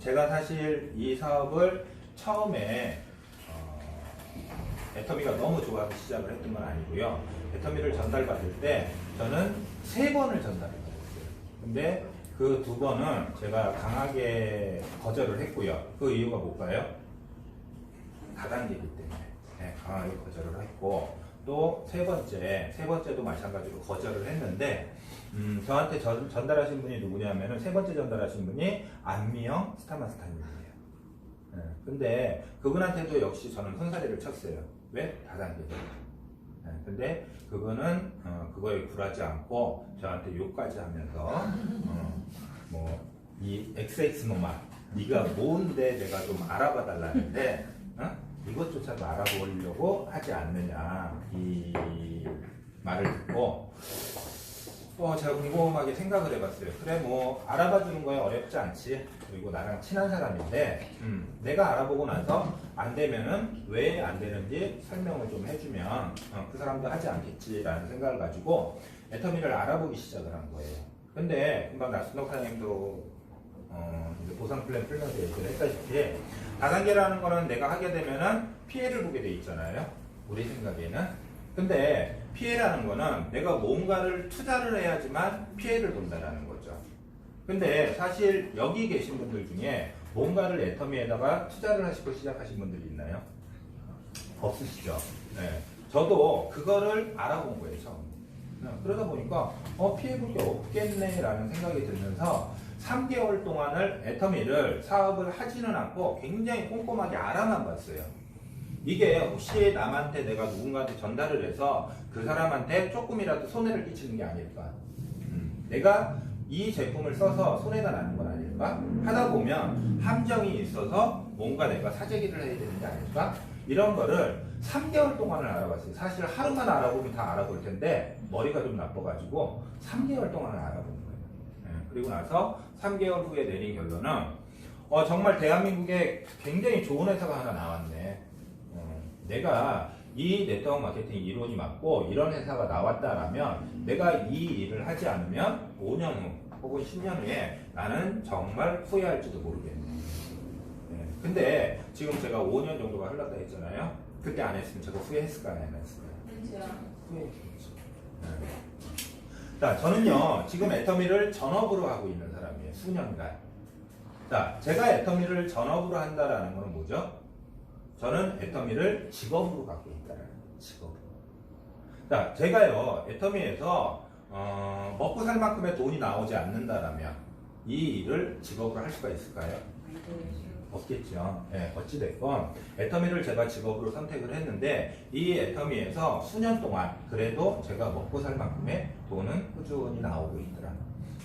제가 사실 이 사업을 처음에 애터미가 너무 좋아서 시작을 했던 건 아니고요. 애터미를 전달받을 때 저는 3번을 전달받았어요. 근데 그 2번은 제가 강하게 거절을 했고요. 그 이유가 뭘까요? 다단계이기 때문에 강하게 거절을 했고, 또 세 번째도 마찬가지로 거절을 했는데, 저한테 전달하신 분이 누구냐면은 세 번째 전달하신 분이 안미영 스타마스타님이에요. 근데 그분한테도 역시 저는 손사래를 쳤어요. 왜? 다단계죠. 근데 그분은 그거에 굴하지 않고 저한테 욕까지 하면서 이 XX모마 네가 뭔데 내가 좀 알아봐 달라는데 이것조차도 알아보려고 하지 않느냐, 이 말을 듣고 제가 궁금하게 생각을 해봤어요. 그래, 뭐 알아봐 주는 거에 어렵지 않지. 그리고 나랑 친한 사람인데 내가 알아보고 나서 안 되면은 왜 안 되는지 설명을 좀 해주면 그 사람도 하지 않겠지라는 생각을 가지고 애터미를 알아보기 시작을 한 거예요. 근데 금방 나순덕 사장님도 이제 보상 플랜 풀면서 얘기를 했다시피 다단계라는 거는 내가 하게 되면은 피해를 보게 돼 있잖아요. 우리 생각에는. 근데 피해라는 거는 내가 뭔가를 투자를 해야지만 피해를 본다라는 거죠. 근데 사실 여기 계신 분들 중에 뭔가를 애터미에다가 투자를 하시고 시작하신 분들이 있나요? 없으시죠? 네. 저도 그거를 알아본 거예요, 처음. 그러다 보니까 피해 볼 게 없겠네 라는 생각이 들면서 3개월 동안을 애터미를 사업을 하지는 않고 굉장히 꼼꼼하게 알아만 봤어요. 이게 혹시 남한테 내가 누군가한테 전달을 해서 그 사람한테 조금이라도 손해를 끼치는 게 아닐까? 내가 이 제품을 써서 손해가 나는 건 아닐까? 하다 보면 함정이 있어서 뭔가 내가 사재기를 해야 되는 게 아닐까? 이런 거를 3개월 동안을 알아봤어요. 사실 하루만 알아보면 다 알아볼 텐데 머리가 좀 나빠가지고 3개월 동안을 알아본 거예요. 그리고 나서 3개월 후에 내린 결론은 정말 대한민국에 굉장히 좋은 회사가 하나 나왔네. 내가 이 네트워크 마케팅 이론이 맞고 이런 회사가 나왔다라면 내가 이 일을 하지 않으면 5년 후 혹은 10년 후에 나는 정말 후회할지도 모르겠네. 근데 지금 제가 5년 정도가 흘렀다 했잖아요. 그때 안 했으면 제가 후회했을까요? 안 했을까요? 후회했겠죠. 자, 저는요 지금 애터미를 전업으로 하고 있는 사람이에요. 수년간. 자, 제가 애터미를 전업으로 한다라는 거는 뭐죠? 저는 애터미를 직업으로 갖고 있다는 직업으로. 자, 제가요 애터미에서 먹고 살 만큼의 돈이 나오지 않는다라면 이 일을 직업으로 할 수가 있을까요? 없겠죠. 어찌됐건 애터미를 제가 직업으로 선택을 했는데 이 애터미에서 수년 동안 그래도 제가 먹고 살 만큼의 돈은 꾸준히 나오고 있더라.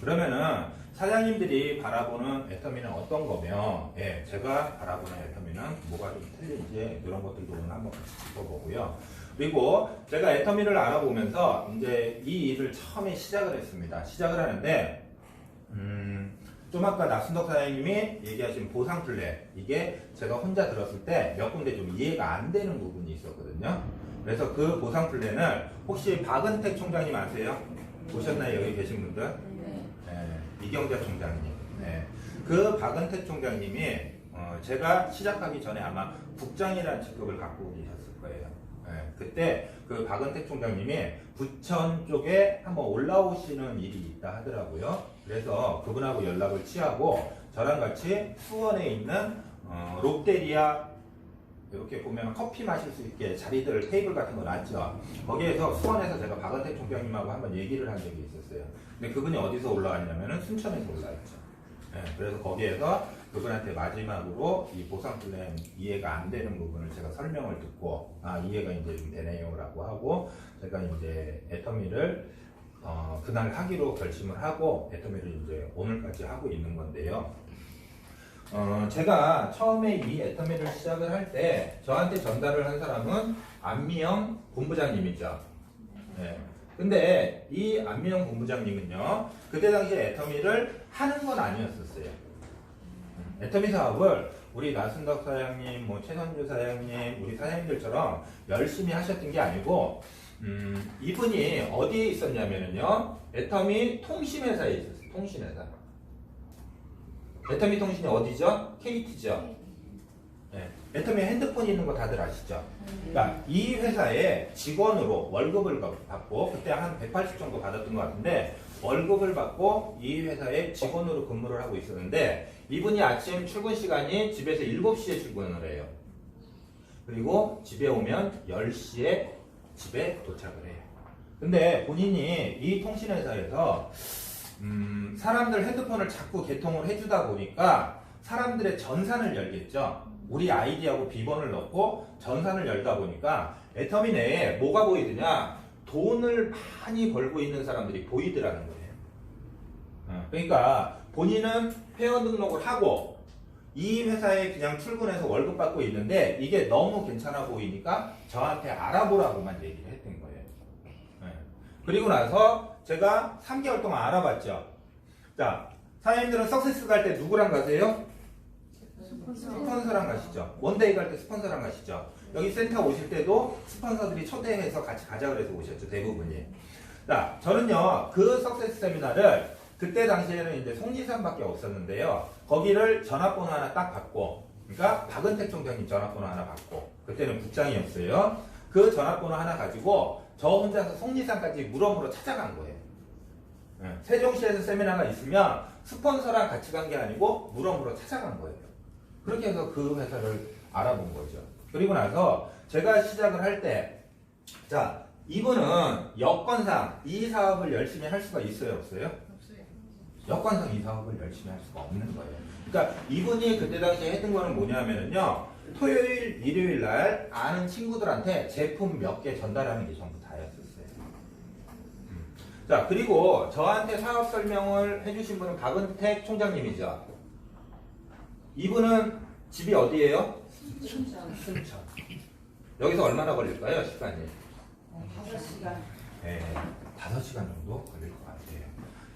그러면은 사장님들이 바라보는 애터미는 어떤 거며, 제가 바라보는 애터미는 뭐가 좀 틀린지 이런 것들도 오늘 한번 같이 짚어보고요. 그리고 제가 애터미를 알아보면서 이제 이 일을 처음에 시작을 했습니다. 시작을 하는데 좀 아까 나순덕 사장님이 얘기하신 보상 플랜, 이게 제가 혼자 들었을 때 몇 군데 좀 이해가 안 되는 부분이 있었거든요. 그래서 그 보상 플랜을 혹시 박은택 총장님 아세요? 보셨나요? 여기 계신 분들? 이경자 총장님. 그 박은택 총장님이 제가 시작하기 전에 아마 국장이라는 직급을 갖고 계셨을 거예요. 그때 그 박은택 총장님이 부천 쪽에 한번 올라오시는 일이 있다 하더라고요. 그래서 그분하고 연락을 취하고 저랑 같이 수원에 있는 롯데리아 이렇게 보면 커피 마실 수 있게 자리들 테이블 같은 거 놨죠. 거기에서 수원에서 제가 박은택 총장님하고 한번 얘기를 한 적이 있었어요. 근데 그분이 어디서 올라왔냐면은 순천에서 올라왔죠. 그래서 거기에서 그분한테 마지막으로 이 보상 플랜 이해가 안 되는 부분을 제가 설명을 듣고 이해가 이제 좀 되네요라고 하고 제가 이제 애터미를 그날 하기로 결심을 하고 애터미를 이제 오늘까지 하고 있는 건데요. 제가 처음에 이 애터미를 시작을 할 때 저한테 전달을 한 사람은 안미영 본부장님이죠. 근데 이 안미영 본부장님은요, 그때 당시에 애터미를 하는 건 아니었었어요. 애터미 사업을 우리 나순덕 사장님, 최선주 사장님, 우리 사장님들처럼 열심히 하셨던 게 아니고, 이분이 어디에 있었냐면요, 애터미 통신회사에 있었어요. 통신회사. 애터미 통신이 어디죠? KT죠. 네. 애터미 핸드폰 있는 거 다들 아시죠? 그러니까 이 회사에 직원으로 월급을 받고 그때 한 180 정도 받았던 것 같은데 월급을 받고 이 회사에 직원으로 근무를 하고 있었는데 이분이 아침 출근 시간이 집에서 7시에 출근을 해요. 그리고 집에 오면 10시에 집에 도착을 해요. 근데 본인이 이 통신회사에서 사람들 핸드폰을 자꾸 개통을 해주다 보니까 사람들의 전산을 열겠죠. 우리 아이디하고 비번을 넣고 전산을 열다 보니까 애터미 내에 뭐가 보이더냐? 돈을 많이 벌고 있는 사람들이 보이더라는 거예요. 그러니까 본인은 회원 등록을 하고 이 회사에 그냥 출근해서 월급 받고 있는데 이게 너무 괜찮아 보이니까 저한테 알아보라고만 얘기를 했던 거예요. 그리고 나서 제가 3개월 동안 알아봤죠. 자, 사장님들은 석세스 갈 때 누구랑 가세요? 스폰서랑 가시죠. 원데이 갈 때 스폰서랑 가시죠. 여기 센터 오실 때도 스폰서들이 초대해서 같이 가자 그래서 오셨죠. 대부분이. 자, 저는요, 그 석세스 세미나를 그때 당시에는 이제 송지산밖에 없었는데요. 거기를 전화번호 하나 딱 받고, 그러니까 박은택 총장님 전화번호 하나 받고, 그때는 국장이었어요. 그 전화번호 하나 가지고 저 혼자서 송리산까지 물어물어 찾아간 거예요. 세종시에서 세미나가 있으면 스폰서랑 같이 간 게 아니고 물어물어 찾아간 거예요. 그렇게 해서 그 회사를 알아본 거죠. 그리고 나서 제가 시작을 할 때, 자, 이분은 여건상 이 사업을 열심히 할 수가 있어요, 없어요? 없어요. 여건상 이 사업을 열심히 할 수가 없는 거예요. 그러니까 이분이 그때 당시에 했던 거는 뭐냐면요. 토요일, 일요일 날 아는 친구들한테 제품 몇 개 전달하는 게 전부 다였었어요. 자, 그리고 저한테 사업 설명을 해주신 분은 박은택 총장님이죠. 이분은 집이 어디예요? 순천. 여기서 얼마나 걸릴까요? 시간이? 5시간. 네, 5시간 정도 걸릴 것 같아요.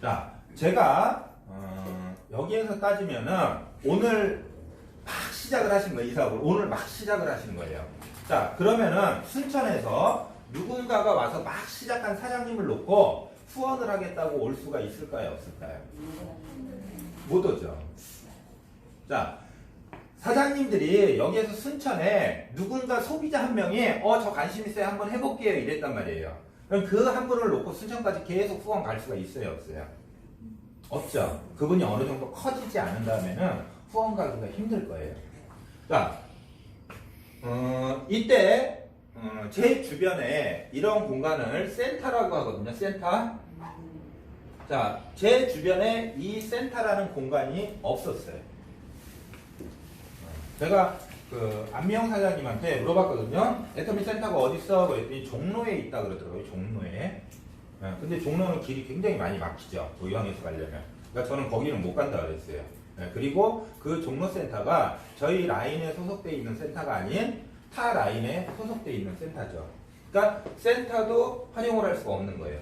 자, 제가 여기에서 따지면은 오늘 막 시작을 하신 거예요. 이 사업을 오늘 막 시작을 하신 거예요. 자, 그러면은 순천에서 누군가가 와서 막 시작한 사장님을 놓고 후원을 하겠다고 올 수가 있을까요? 없을까요? 못 오죠. 자, 사장님들이 여기에서 순천에 누군가 소비자 한 명이 저 관심 있어요. 한번 해볼게요. 이랬단 말이에요. 그럼 그 한 분을 놓고 순천까지 계속 후원 갈 수가 있어요? 없어요? 없죠. 그분이 어느 정도 커지지 않은 다음에는 후원 가기가 힘들 거예요. 자, 이때 제 주변에 이런 공간을 센터라고 하거든요. 센터. 자, 제 주변에 이 센터라는 공간이 없었어요. 제가 그 안미영 사장님한테 물어봤거든요. 애터미 센터가 어디 있어? 그랬더니 종로에 있다 그러더라고요. 종로에. 근데 종로는 길이 굉장히 많이 막히죠. 의왕에서 가려면. 그러니까 저는 거기는 못 간다 그랬어요. 그리고 그 종로 센터가 저희 라인에 소속되어 있는 센터가 아닌 타 라인에 소속되어 있는 센터죠. 그러니까 센터도 활용을 할 수가 없는 거예요.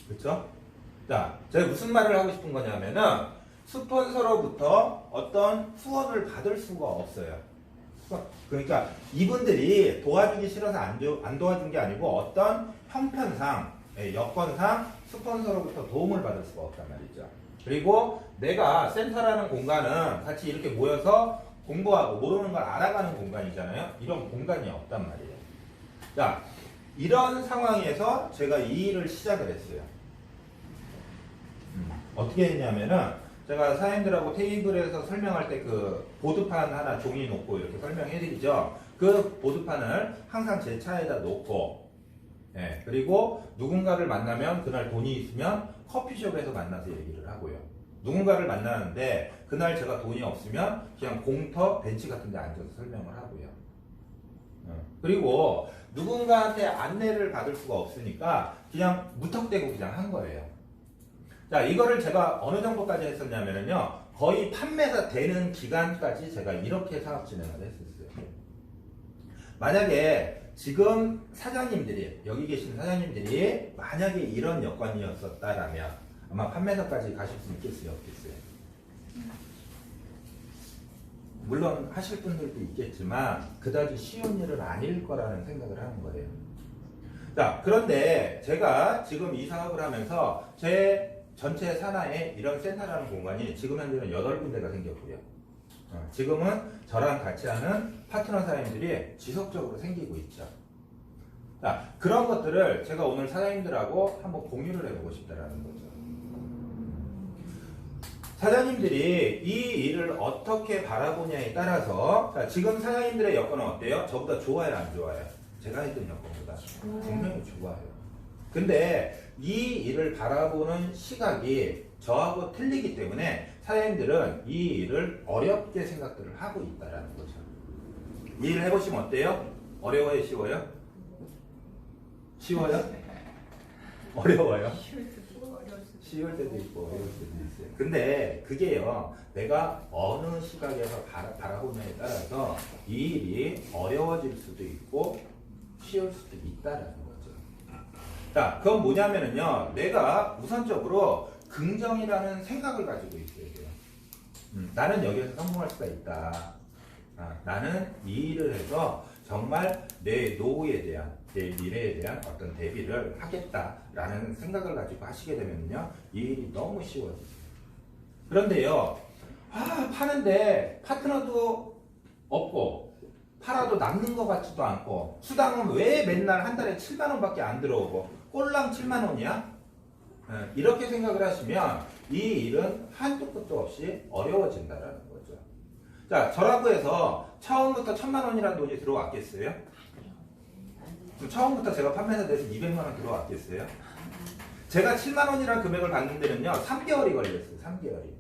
그렇죠? 자, 제가 무슨 말을 하고 싶은 거냐면은 스폰서로부터 어떤 후원을 받을 수가 없어요. 그러니까 이분들이 도와주기 싫어서 안 도와준 게 아니고 어떤 형편상, 여건상 스폰서로부터 도움을 받을 수가 없단 말이죠. 그리고 내가 센터라는 공간은 같이 이렇게 모여서 공부하고 모르는 걸 알아가는 공간이잖아요. 이런 공간이 없단 말이에요. 자, 이런 상황에서 제가 이 일을 시작을 했어요. 어떻게 했냐면은 제가 사장님들하고 테이블에서 설명할 때 그 보드판 하나 종이 놓고 이렇게 설명해드리죠. 그 보드판을 항상 제 차에다 놓고, 그리고 누군가를 만나면 그날 돈이 있으면 커피숍에서 만나서 얘기를 하고요. 누군가를 만나는데 그날 제가 돈이 없으면 그냥 공터 벤치 같은 데 앉아서 설명을 하고요. 그리고 누군가한테 안내를 받을 수가 없으니까 그냥 무턱대고 그냥 한 거예요. 자, 이거를 제가 어느 정도까지 했었냐면요. 거의 판매가 되는 기간까지 제가 이렇게 사업 진행을 했었어요. 만약에 지금 사장님들이, 여기 계신 사장님들이 만약에 이런 여건이었었다라면 아마 판매사까지 가실 수 있겠어요? 없겠어요? 물론 하실 분들도 있겠지만 그다지 쉬운 일은 아닐 거라는 생각을 하는 거예요. 자, 그런데 제가 지금 이 사업을 하면서 전체 산하에 이런 센터라는 공간이 지금 현재는 8군데가 생겼고요. 지금은 저랑 같이 하는 파트너 사장님들이 지속적으로 생기고 있죠. 자, 그런 것들을 제가 오늘 사장님들하고 한번 공유를 해보고 싶다라는 거죠. 사장님들이 이 일을 어떻게 바라보냐에 따라서, 자, 지금 사장님들의 여건은 어때요? 저보다 좋아요, 안 좋아요? 제가 했던 여건보다 분명히 좋아요. 근데 이 일을 바라보는 시각이 저하고 틀리기 때문에 사장님들은 이 일을 어렵게 생각들을 하고 있다라는 거죠. 이 일을 해보시면 어때요? 어려워요, 쉬워요? 쉬워요? 어려워요? 쉬울 때도 있고 어려울 때도 있어요. 근데 그게요, 내가 어느 시각에서 바라보냐에 따라서 이 일이 어려워질 수도 있고 쉬울 수도 있다라는 거죠. 자, 그건 뭐냐면은요, 내가 우선적으로 긍정이라는 생각을 가지고 있어야 돼요. 나는 여기에서 성공할 수가 있다. 나는 이 일을 해서 정말 내 노후에 대한, 내 미래에 대한 어떤 대비를 하겠다라는 생각을 가지고 하시게 되면요, 이 일이 너무 쉬워지죠. 그런데요, 파는데 파트너도 없고 팔아도 남는 것 같지도 않고 수당은 왜 맨날 한 달에 7만 원밖에 안 들어오고 꼴랑 7만 원이야? 이렇게 생각을 하시면 이 일은 한도 끝도 없이 어려워진다라는 거죠. 자, 저라고 해서 처음부터 1,000만 원이라는 돈이 들어왔겠어요? 그럼 처음부터 제가 판매사 돼서 200만 원 들어왔겠어요? 제가 7만 원이라는 금액을 받는 데는요, 3개월이 걸렸어요. 3개월이.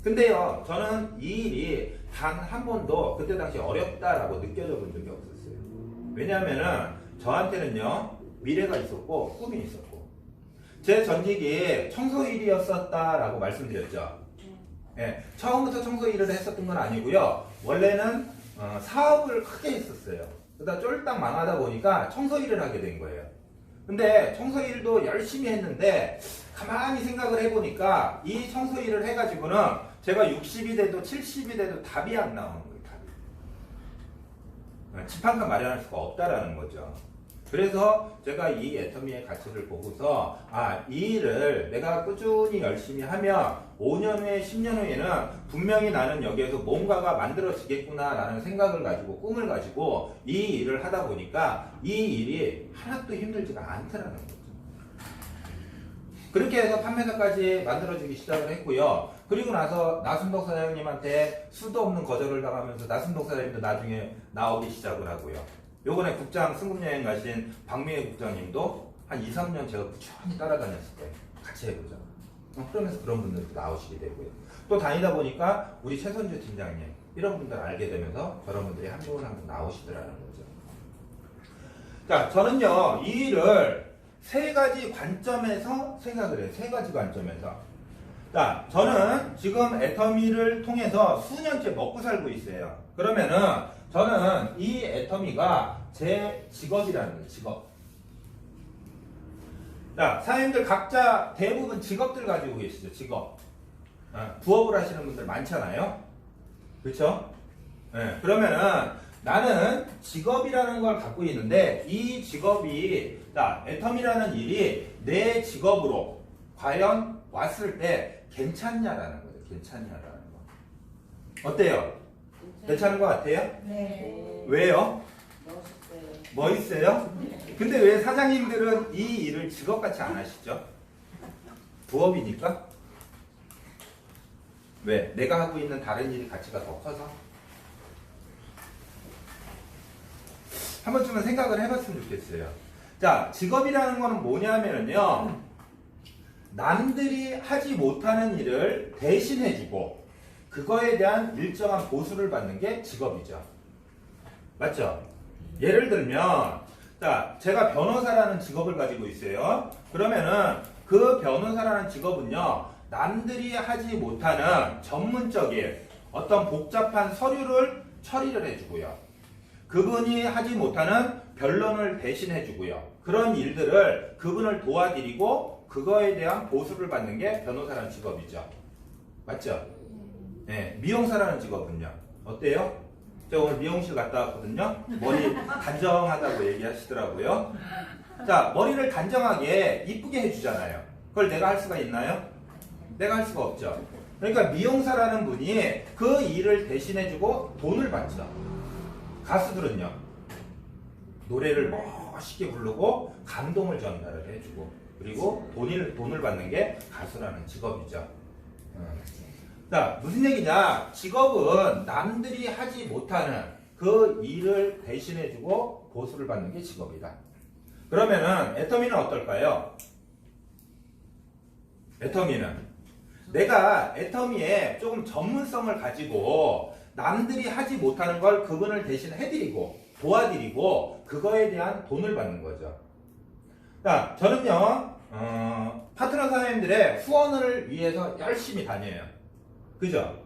근데요, 저는 이 일이 단 한 번도 그때 당시 어렵다라고 느껴져 본 적이 없었어요. 왜냐하면은 저한테는요, 미래가 있었고 꿈이 있었고, 제 전직이 청소 일이었었다라고 말씀드렸죠. 예, 처음부터 청소 일을 했었던 건 아니고요. 원래는 사업을 크게 했었어요. 그러다 쫄딱 망하다 보니까 청소 일을 하게 된 거예요. 근데 청소 일도 열심히 했는데 가만히 생각을 해보니까 이 청소 일을 해가지고는 제가 60이 돼도 70이 돼도 답이 안 나오는 거예요. 답이. 집 한 칸 마련할 수가 없다라는 거죠. 그래서 제가 이 애터미의 가치를 보고서 이 일을 내가 꾸준히 열심히 하면 5년 후에 10년 후에는 분명히 나는 여기에서 뭔가가 만들어지겠구나 라는 생각을 가지고 꿈을 가지고 이 일을 하다 보니까 이 일이 하나도 힘들지가 않더라는 거죠. 그렇게 해서 판매사까지 만들어지기 시작을 했고요. 그리고 나서 나순덕 사장님한테 수도 없는 거절을 당하면서 나순덕 사장님도 나중에 나오기 시작을 하고요. 요번에 국장 승급여행 가신 박미애 국장님도 한 2, 3년 제가 꾸준히 따라다녔을 때 같이 해보자. 그러면서 그런 분들도 나오시게 되고요. 또 다니다 보니까 우리 최선주 팀장님 이런 분들 알게 되면서 저런 분들이 한 분 한 분 나오시더라는 거죠. 자, 저는요 이 일을 세 가지 관점에서 생각을 해요. 세 가지 관점에서. 자, 저는 지금 애터미를 통해서 수년째 먹고 살고 있어요. 그러면은 저는 이 애터미가 제 직업이라는 거예요. 직업. 자, 사장님들 각자 대부분 직업들 가지고 계시죠. 직업. 부업을 하시는 분들 많잖아요. 그렇죠? 네, 그러면은 나는 직업이라는 걸 갖고 있는데 이 직업이, 자, 애터미라는 일이 내 직업으로 과연 왔을 때 괜찮냐라는 거예요. 괜찮냐라는 거. 어때요? 괜찮은 것 같아요? 네. 왜요? 멋있어요. 멋있어요? 근데 왜 사장님들은 이 일을 직업같이 안 하시죠? 부업이니까? 왜? 내가 하고 있는 다른 일이 가치가 더 커서? 한 번쯤은 생각을 해봤으면 좋겠어요. 자, 직업이라는 거는 뭐냐면요, 남들이 하지 못하는 일을 대신해주고 그거에 대한 일정한 보수를 받는 게 직업이죠. 맞죠? 예를 들면, 자, 제가 변호사라는 직업을 가지고 있어요. 그러면은 그 변호사라는 직업은요, 남들이 하지 못하는 전문적인 어떤 복잡한 서류를 처리를 해주고요. 그분이 하지 못하는 변론을 대신해주고요. 그런 일들을 그분을 도와드리고 그거에 대한 보수를 받는 게 변호사라는 직업이죠. 맞죠? 네, 미용사라는 직업은요. 어때요? 제가 오늘 미용실 갔다 왔거든요. 머리 단정하다고 얘기하시더라고요. 자, 머리를 단정하게 이쁘게 해주잖아요. 그걸 내가 할 수가 있나요? 내가 할 수가 없죠. 그러니까 미용사라는 분이 그 일을 대신해주고 돈을 받죠. 가수들은요, 노래를 멋있게 부르고 감동을 전달을 해주고, 그리고 돈을 받는 게 가수라는 직업이죠. 자, 무슨 얘기냐? 직업은 남들이 하지 못하는 그 일을 대신해주고 보수를 받는 게 직업이다. 그러면은 애터미는 어떨까요? 애터미는 내가 애터미에 조금 전문성을 가지고 남들이 하지 못하는 걸 그분을 대신 해드리고 도와드리고 그거에 대한 돈을 받는 거죠. 자, 저는요 파트너 사장님들의 후원을 위해서 열심히 다녀요. 그죠?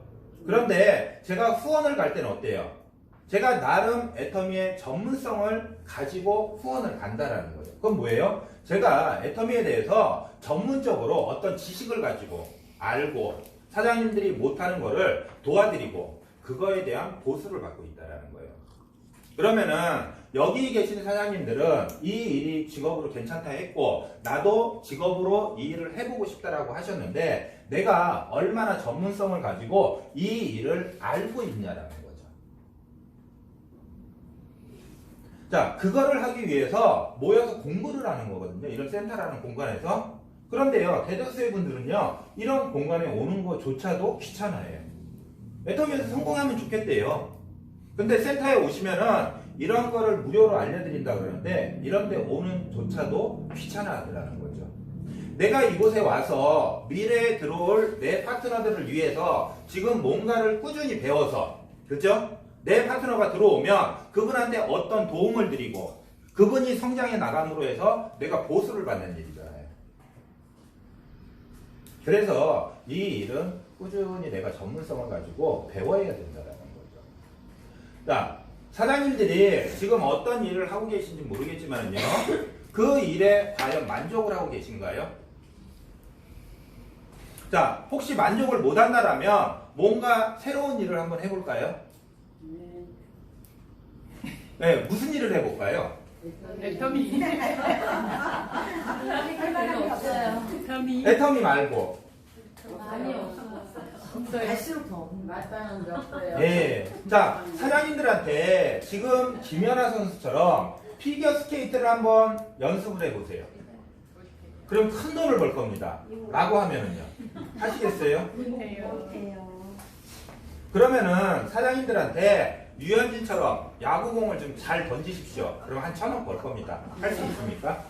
그런데 제가 후원을 갈 때는 어때요? 제가 나름 애터미의 전문성을 가지고 후원을 간다라는 거죠. 그건 뭐예요? 제가 애터미에 대해서 전문적으로 어떤 지식을 가지고 알고 사장님들이 못하는 거를 도와드리고 그거에 대한 보수를 받고 있다는 거예요. 그러면은 여기 계신 사장님들은 이 일이 직업으로 괜찮다 했고 나도 직업으로 이 일을 해보고 싶다라고 하셨는데 내가 얼마나 전문성을 가지고 이 일을 알고 있냐라는 거죠. 자, 그거를 하기 위해서 모여서 공부를 하는 거거든요. 이런 센터라는 공간에서. 그런데요, 대다수의 분들은요, 이런 공간에 오는 것조차도 귀찮아해요. 애터미에서 성공하면 좋겠대요. 근데 센터에 오시면은 이런 거를 무료로 알려드린다 그러는데 이런 데 오는 조차도 귀찮아 하더라는 거죠. 내가 이곳에 와서 미래에 들어올 내 파트너들을 위해서 지금 뭔가를 꾸준히 배워서, 그죠? 내 파트너가 들어오면 그분한테 어떤 도움을 드리고 그분이 성장해 나감으로 해서 내가 보수를 받는 일이잖아요. 그래서 이 일은 꾸준히 내가 전문성을 가지고 배워야 된다는 거죠. 자, 사장님들이 지금 어떤 일을 하고 계신지 모르겠지만요, 그 일에 과연 만족을 하고 계신가요? 자, 혹시 만족을 못 한다라면 뭔가 새로운 일을 한번 해볼까요? 네, 무슨 일을 해볼까요? 애터미. 할 말이 없어요. 애터미. 애터미 말고. 많이 없어요. 갈수록 더 맞다는 게 없어요. 예. 자, 사장님들한테 지금 김연아 선수처럼 피겨 스케이트를 한번 연습을 해보세요. 그럼 큰 돈을 벌 겁니다. 라고 하면은요. 하시겠어요? 못해요. 그러면은 사장님들한테 유현진처럼 야구공을 좀 잘 던지십시오. 그럼 한 1,000원 벌 겁니다. 할 수 있습니까?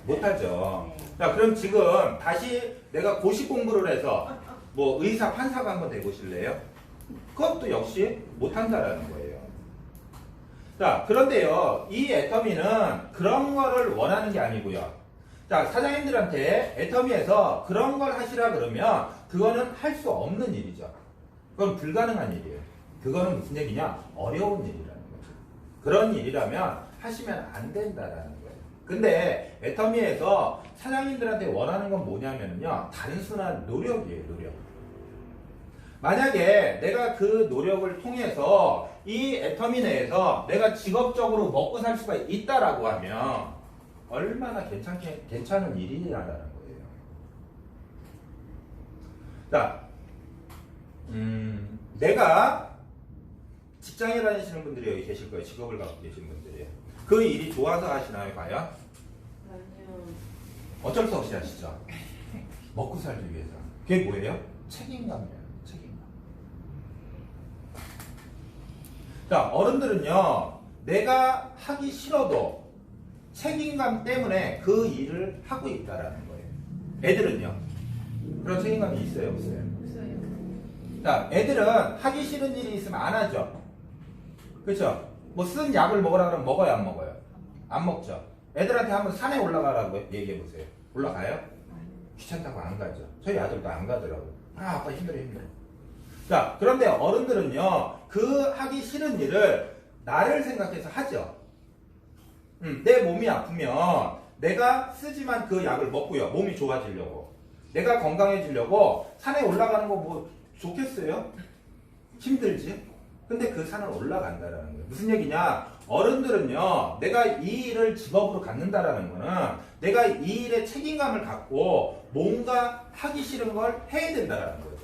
못하죠. 자, 그럼 지금 다시 내가 고시 공부를 해서 뭐 의사, 판사가 한번 돼보실래요? 그것도 역시 못한다라는 거예요. 자, 그런데요, 이 애터미는 그런 거를 원하는 게 아니고요. 자, 사장님들한테 애터미에서 그런 걸 하시라 그러면 그거는 할 수 없는 일이죠. 그건 불가능한 일이에요. 그거는 무슨 얘기냐? 어려운 일이라는 거죠. 그런 일이라면 하시면 안 된다라는 거예요. 근데 애터미에서 사장님들한테 원하는 건 뭐냐면요, 단순한 노력이에요. 노력. 만약에 내가 그 노력을 통해서 이 애터미 내에서 내가 직업적으로 먹고 살 수가 있다라고 하면 얼마나 괜찮은 일이라는 거예요. 자, 내가 직장에 다니시는 분들이 여기 계실 거예요. 직업을 갖고 계신 분들이에요. 그 일이 좋아서 하시나요, 과연? 아니요. 어쩔 수 없이 하시죠. 먹고 살기 위해서. 그게 뭐예요? 책임감이에요. 책임감. 자, 어른들은요, 내가 하기 싫어도 책임감 때문에 그 일을 하고 있다라는 거예요. 애들은요, 그런 책임감이 있어요, 없어요? 자, 애들은 하기 싫은 일이 있으면 안 하죠. 그렇죠? 뭐 쓴 약을 먹으라 그러면 먹어요, 안 먹어요? 안 먹죠. 애들한테 한번 산에 올라가라고 얘기해 보세요. 올라가요? 귀찮다고 안 가죠. 저희 아들도 안 가더라고요. 아, 아빠 힘들어. 자, 그런데 어른들은요, 그 하기 싫은 일을 나를 생각해서 하죠. 내 몸이 아프면 내가 쓰지만 그 약을 먹고요. 몸이 좋아지려고. 내가 건강해지려고 산에 올라가는 거 뭐 좋겠어요? 힘들지? 근데 그 산을 올라간다라는 거예요. 무슨 얘기냐? 어른들은요, 내가 이 일을 직업으로 갖는다라는 거는 내가 이 일에 책임감을 갖고 뭔가 하기 싫은 걸 해야 된다라는 거죠.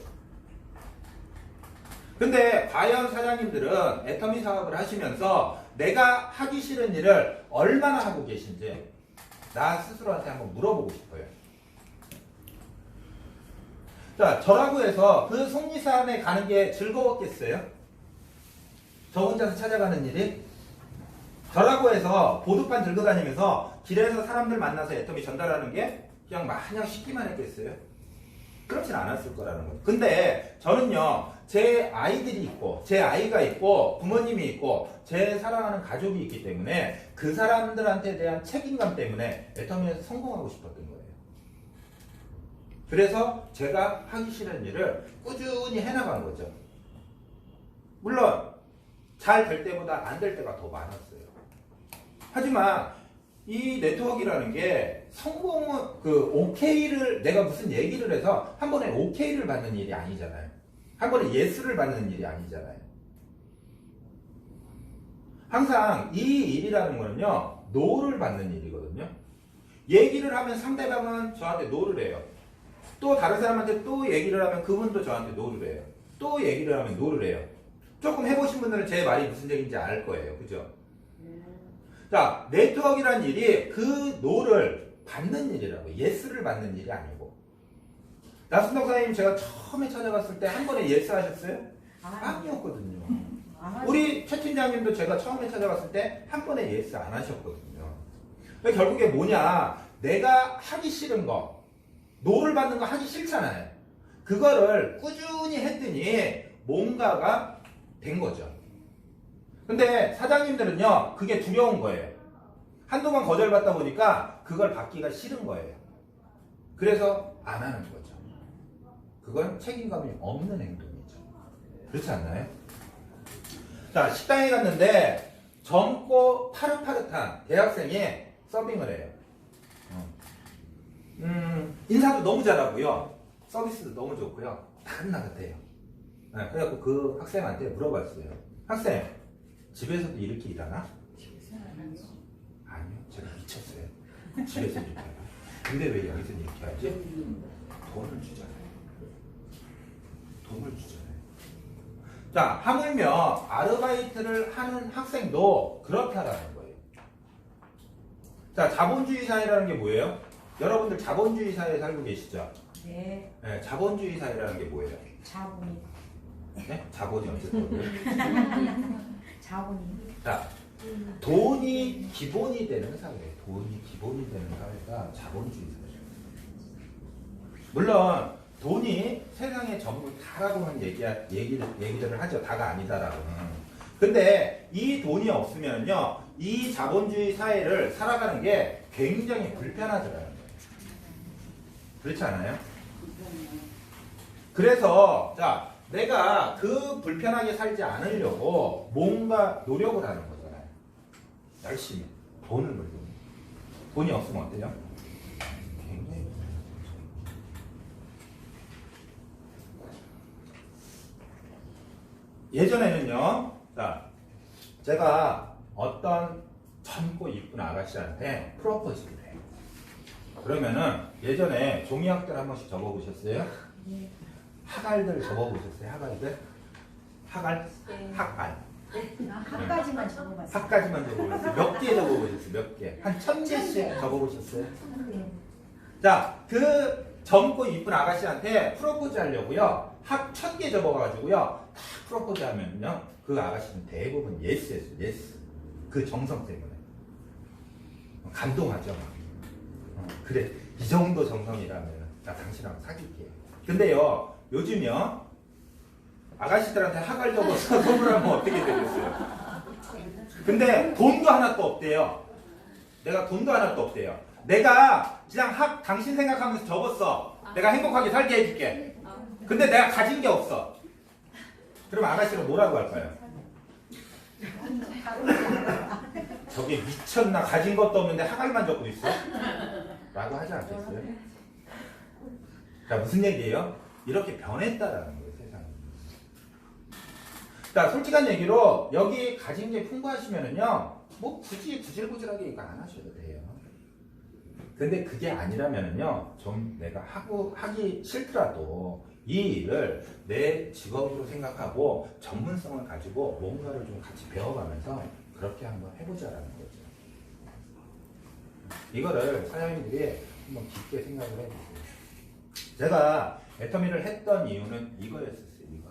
근데 과연 사장님들은 애터미 사업을 하시면서 내가 하기 싫은 일을 얼마나 하고 계신지 나 스스로한테 한번 물어보고 싶어요. 자, 저라고 해서 그 속리산에 가는 게 즐거웠겠어요? 저 혼자서 찾아가는 일이? 저라고 해서 보드판 들고 다니면서 길에서 사람들 만나서 애터미 전달하는 게 그냥 마냥 쉽기만 했겠어요? 그렇진 않았을 거라는 거죠. 근데 저는요, 제 아이들이 있고, 제 아이가 있고, 부모님이 있고, 제 사랑하는 가족이 있기 때문에 그 사람들한테 대한 책임감 때문에 애터미에서 성공하고 싶었던 거예요. 그래서 제가 하기 싫은 일을 꾸준히 해나간 거죠. 물론 잘 될 때보다 안 될 때가 더 많았어요. 하지만 이 네트워크라는 게 성공은 그 오케이를 내가 무슨 얘기를 해서 한 번에 오케이를 받는 일이 아니잖아요. 한 번에 예스를 받는 일이 아니잖아요. 항상 이 일이라는 거는요, 노를 받는 일이거든요. 얘기를 하면 상대방은 저한테 노를 해요. 또 다른 사람한테 또 얘기를 하면 그분도 저한테 노를 해요. 또 얘기를 하면 노를 해요. 조금 해보신 분들은 제 말이 무슨 얘기인지 알 거예요. 그죠? 자, 네트워크라는 일이 그 노를 받는 일이라고. 예스를 받는 일이 아니고. 나순덕 선생님 제가 처음에 찾아갔을 때 한 번에 예스 하셨어요? 아니었거든요. 우리 최 팀장님도 제가 처음에 찾아갔을 때 한 번에 예스 안 하셨거든요. 그러니까 결국에 뭐냐, 내가 하기 싫은 거, 노를 받는 거 하기 싫잖아요. 그거를 꾸준히 했더니 뭔가가 된 거죠. 근데 사장님들은요, 그게 두려운 거예요. 한두 번 거절받다 보니까 그걸 받기가 싫은 거예요. 그래서 안 하는 거죠. 그건 책임감이 없는 행동이죠. 그렇지 않나요? 자, 식당에 갔는데 젊고 파릇파릇한 대학생이 서빙을 해요. 인사도 너무 잘하고요. 서비스도 너무 좋고요. 나긋나긋해요. 네, 그래갖고 그 학생한테 물어봤어요. 학생, 집에서도 이렇게 일하나? 아니요, 제가 미쳤어요. 집에서 이렇게 하나? 근데 왜 여기서 이렇게 하지? 돈을 주잖아요. 돈을 주잖아요. 자, 하물며 아르바이트를 하는 학생도 그렇다라는 거예요. 자, 자본주의 사회라는 게 뭐예요? 여러분들 자본주의 사회에 살고 계시죠? 네. 네, 자본주의 사회라는 게 뭐예요? 자본이. 네? 자본이 어쨌든. 자본이. 자, 돈이 기본이 되는 사회예요. 돈이 기본이 되는 사회가 자본주의 사회예요. 물론 돈이 세상의 전부 다라고는 얘기들을 하죠. 다가 아니다라고는. 근데 이 돈이 없으면요, 이 자본주의 사회를 살아가는 게 굉장히 불편하더라고요. 그렇지 않아요? 그래서 자, 내가 그 불편하게 살지 않으려고 뭔가 노력을 하는 거잖아요. 열심히 돈을 벌고. 돈이 없으면 어때요? 굉장히 예전에는요, 자, 제가 어떤 젊고 이쁜 아가씨한테 프로포즈를 해요. 그러면은 예전에 종이학들 한 번씩 적어보셨어요? 네. 학알들 적어보셨어요? 학알들? 학알? 네. 학알. 한 가지만 적어봤어요. 학까지만 적어보셨어요? 몇 개 적어보셨어요? 몇 개? 한 1000개씩 적어보셨어요? 네. 자, 그 젊고 이쁜 아가씨한테 프로포즈 하려고요. 학 1000개 적어가지고요. 다 프로포즈 하면요. 그 아가씨는 대부분 예스 했어요. 예스. 그 정성 때문에. 감동하죠. 그래, 이 정도 정성이라면 나 당신하고 사귈게요. 근데요, 요즘요, 아가씨들한테 학알 적어서 선물하면 어떻게 되겠어요? 근데 돈도 하나도 없대요. 내가 돈도 하나도 없대요. 내가 그냥 당신 생각하면서 적었어. 내가 행복하게 살게 해줄게. 근데 내가 가진 게 없어. 그럼 아가씨가 뭐라고 할까요? 저게 미쳤나? 가진 것도 없는데 학알만 적고 있어? 라고 하지 않겠어요? 자, 무슨 얘기예요? 이렇게 변했다라는 거예요, 세상이. 자, 솔직한 얘기로 여기 가진 게 풍부하시면은요, 뭐 굳이 구질구질하게 이거 안 하셔도 돼요. 근데 그게 아니라면은요, 좀 내가 하기 싫더라도 이 일을 내 직업으로 생각하고 전문성을 가지고 뭔가를 좀 같이 배워가면서 그렇게 한번 해보자라는 거죠. 이거를 사장님들이 한번 깊게 생각을 해보세요. 제가 애터미를 했던 이유는 이거였었어요. 이거.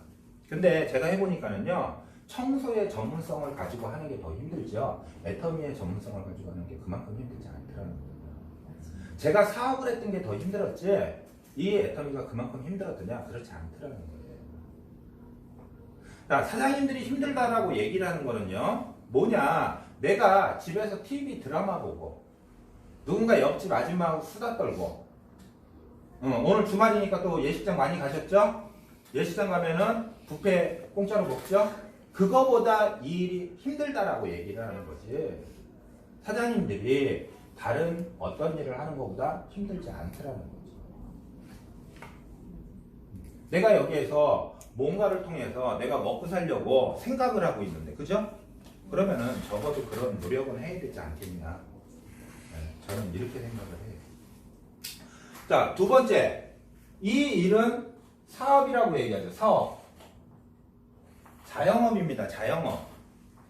근데 제가 해보니까는요, 청소의 전문성을 가지고 하는 게 더 힘들죠. 애터미의 전문성을 가지고 하는 게 그만큼 힘들지 않더라는 거예요. 제가 사업을 했던 게 더 힘들었지 이 애터미가 그만큼 힘들었더냐? 그렇지 않더라는 거예요. 자, 사장님들이 힘들다라고 얘기를 하는 거는요, 뭐냐? 내가 집에서 TV 드라마 보고 누군가 옆집 아줌마하고 수다 떨고 오늘 주말이니까 또 예식장 많이 가셨죠? 예식장 가면은 뷔페 공짜로 먹죠? 그거보다 이 일이 힘들다라고 얘기를 하는 거지. 사장님들이 다른 어떤 일을 하는 것보다 힘들지 않더라는 거지. 내가 여기에서 뭔가를 통해서 내가 먹고 살려고 생각을 하고 있는데, 그죠? 그러면은 적어도 그런 노력은 해야 되지 않겠냐. 네, 저는 이렇게 생각을 해요. 자, 두 번째. 이 일은 사업이라고 얘기하죠. 사업. 자영업입니다. 자영업.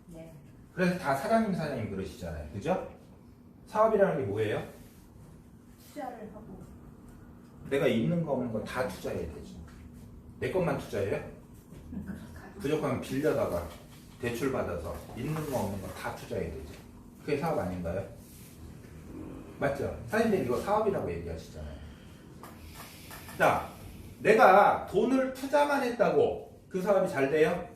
네. 그래서 다 사장님 그러시잖아요. 그죠? 사업이라는 게 뭐예요? 투자를 하고. 내가 있는 거 없는 거 다 투자해야 되죠. 내 것만 투자해요? 부족하면 빌려다가 대출 받아서 있는 거 없는 거 다 투자해야 되죠. 그게 사업 아닌가요? 맞죠? 사장님들 이거 사업이라고 얘기하시잖아요. 자, 내가 돈을 투자만 했다고 그 사업이 잘 돼요?